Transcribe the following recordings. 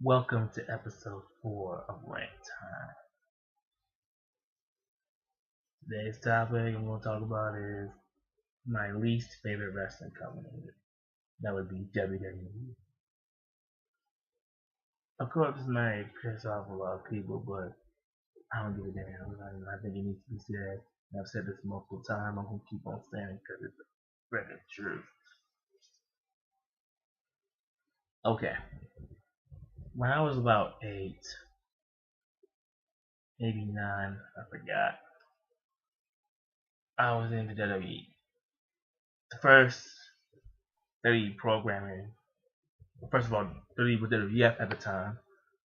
Welcome to episode 4 of Rant. Today's topic I'm going to talk about is my least favorite wrestling company. That would be WWE. Of course, this might piss off a lot of people, but I don't give a damn. I think it needs to be said. And I've said this multiple times. I'm going to keep on saying it because it's the freaking truth. Okay. When I was about 8, maybe 9, I forgot, I was into WWE. The first WWE programming. First of all, WWE was WWF at the time,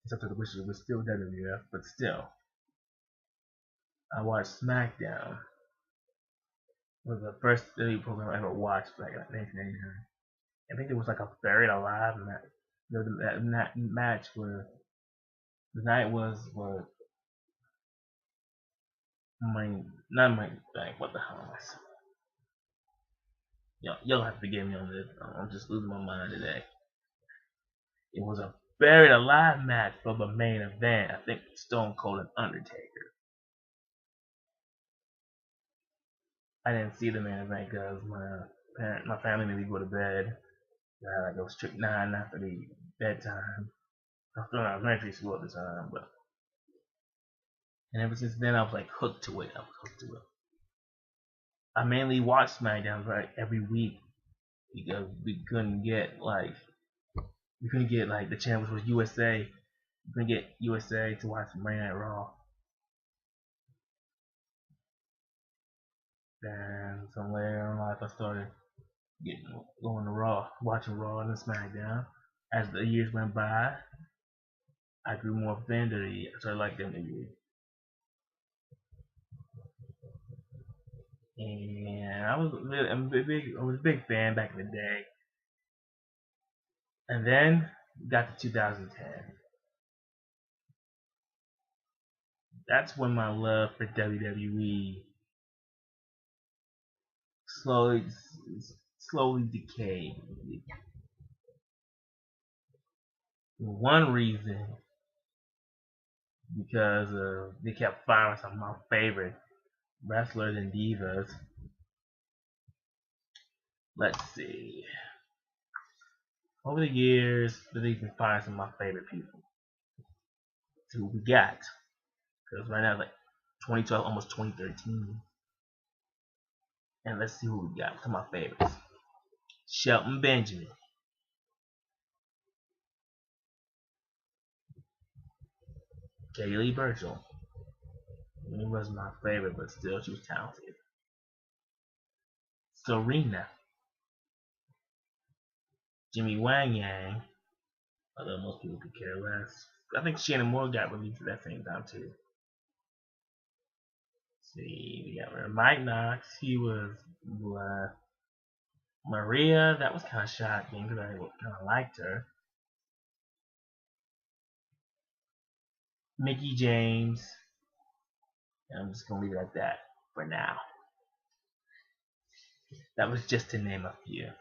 except for the wish it was still WWF, but still. I watched SmackDown. It was the first WWE program I ever watched back in 1999. I think it was like a Buried Alive match. That match where the night was what not Money Bank, what the hell is this? Y'all have to forgive me on this. I'm just losing my mind today. It was a Buried Alive match for the main event. I think Stone Cold and Undertaker. I didn't see the main event because my family made me go to bed. I had like a strict 9 after the bedtime. I was still in elementary school at the time, and ever since then I was like hooked to it. I mainly watched SmackDown like every week because we couldn't get like the channel which was USA. We couldn't get USA to watch Monday Night Raw. Then some later in life I started going to Raw, watching Raw and SmackDown. As the years went by, I grew more offended. So I liked WWE. And I was a big fan back in the day. And then got to 2010. That's when my love for WWE slowly slowly decayed. One reason because they kept firing some of my favorite wrestlers and divas. Let's see. Over the years, they've been firing some of my favorite people. See who we got. Because right now it's like 2012, almost 2013. And let's see who we got. Some of my favorites. Shelton Benjamin. Kaylee Burchell. She was my favorite, but still she was talented. Serena. Jimmy Wang Yang. Although most people could care less. I think Shannon Moore got released at that same time too. See, we got Mike Knox. He was Maria. That was kind of shocking because I kind of liked her. Mickey James. And I'm just gonna leave it at that for now. That was just to name a few.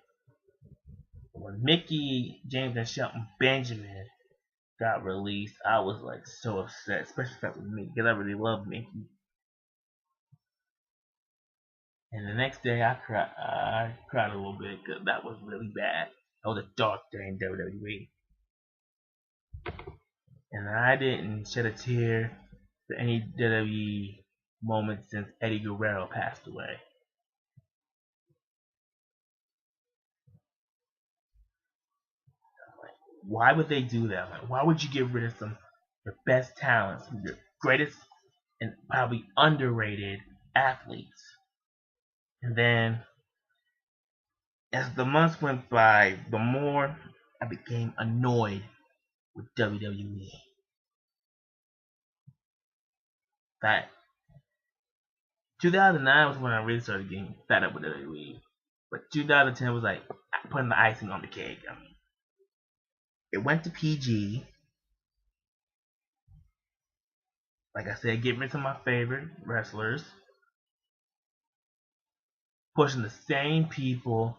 When Mickey James and Shelton Benjamin got released, I was like so upset, especially that with me because I really love Mickey. And the next day I cried a little bit because that was really bad. That was a dark day in WWE. And I didn't shed a tear for any WWE moment since Eddie Guerrero passed away. Why would they do that? Like, why would you get rid of your best talents, your greatest and probably underrated athletes? And then, as the months went by, the more I became annoyed with WWE. That 2009 was when I really started getting fed up with WWE, but 2010 was like putting the icing on the cake. I mean, it went to PG. Like I said, getting rid of some of my favorite wrestlers, pushing the same people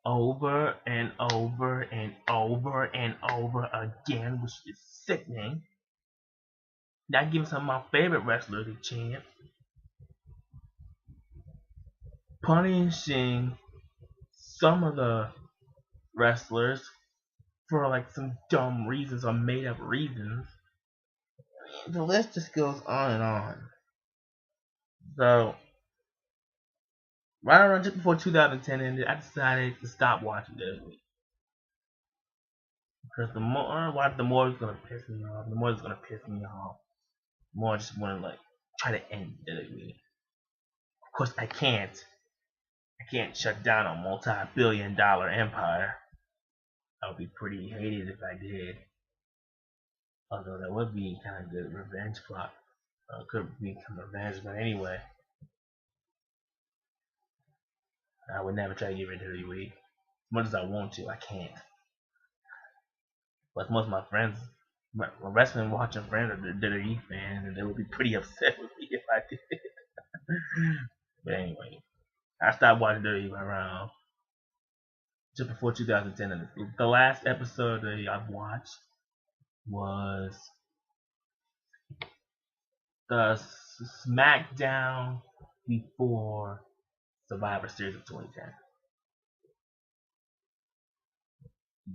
over and over and over and over again, which is sickening. Not giving some of my favorite wrestlers a chance. Punishing some of the wrestlers for like some dumb reasons or made up reasons. The list just goes on and on. So, right around just before 2010 ended, I decided to stop watching WWE. Because the more I watch, the more it's gonna piss me off. The more it's gonna piss me off. The more I just wanna like try to end WWE. Of course, I can't. I can't shut down a multi-billion-dollar empire. I would be pretty hated if I did. Although that would be kind of good revenge plot. Could become revenge, but anyway, I would never try to get rid of WWE. As much as I want to, I can't. But most of my friends, my wrestling watching friends are WWE fans, and they would be pretty upset with me if I did. But anyway, I stopped watching WWE around just before 2010. And the last episode that I've watched was the SmackDown before Survivor Series of 2010.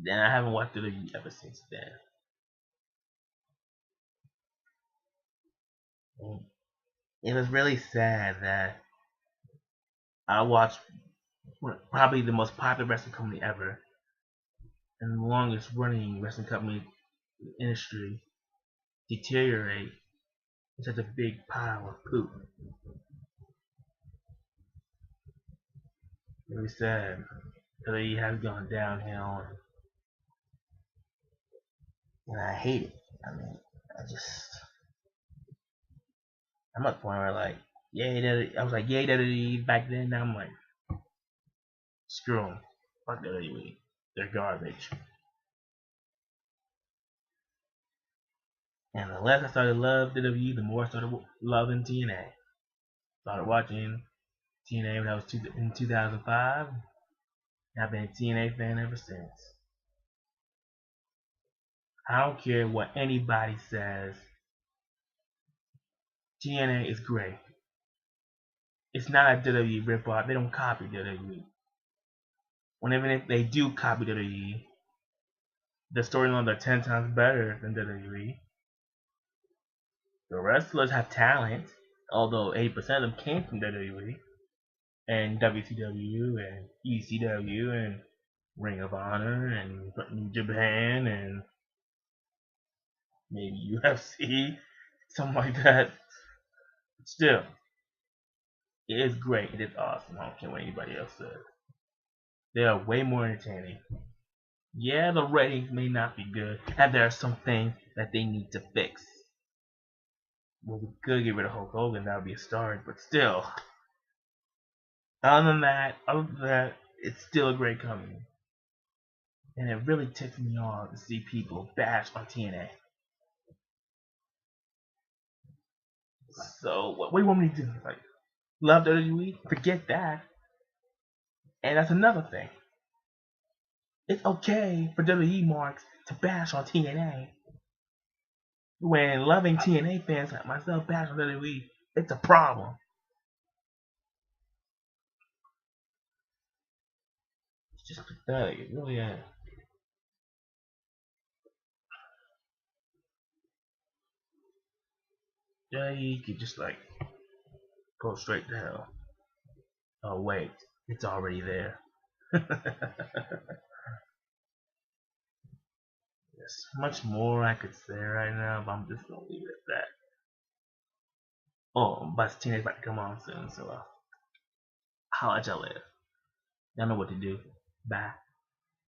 Then I haven't watched WWE ever since then. And it was really sad that I watched probably the most popular wrestling company ever and the longest running wrestling company in the industry deteriorate in such a big pile of poop. Really sad. WWE has gone downhill, and I hate it. I mean, I'm at the point where like, yay, I was like, yay, WWE back then. Now I'm like, screw them. Fuck WWE. They're garbage. And the less I started to love WWE, the more I started loving TNA. Started watching TNA when I was in 2005. And I've been a TNA fan ever since. I don't care what anybody says. TNA is great. It's not a WWE ripoff. They don't copy WWE. Whenever if they do copy WWE, the storylines are 10 times better than WWE. The wrestlers have talent, although 80% of them came from WWE and WCW and ECW and Ring of Honor and New Japan and maybe UFC, something like that. Still, it is great. It is awesome. I don't care what anybody else says. They are way more entertaining. Yeah, the ratings may not be good, and there are some things that they need to fix. Well, we could get rid of Hulk Hogan, that would be a start, but still. Other than that, it's still a great company. And it really ticks me off to see people bash on TNA. So, what do you want me to do? Like, love WWE? Forget that. And that's another thing. It's okay for WWE marks to bash on TNA. When loving TNA fans like myself bash on WWE, it's a problem. It's just pathetic. It really is. Yeah, he could just like go straight to hell. Oh wait, it's already there. There's much more I could say right now, but I'm just gonna leave it at that. Oh, but Teenage about to come on soon, so I'll let y'all later. Y'all know what to do. Bye.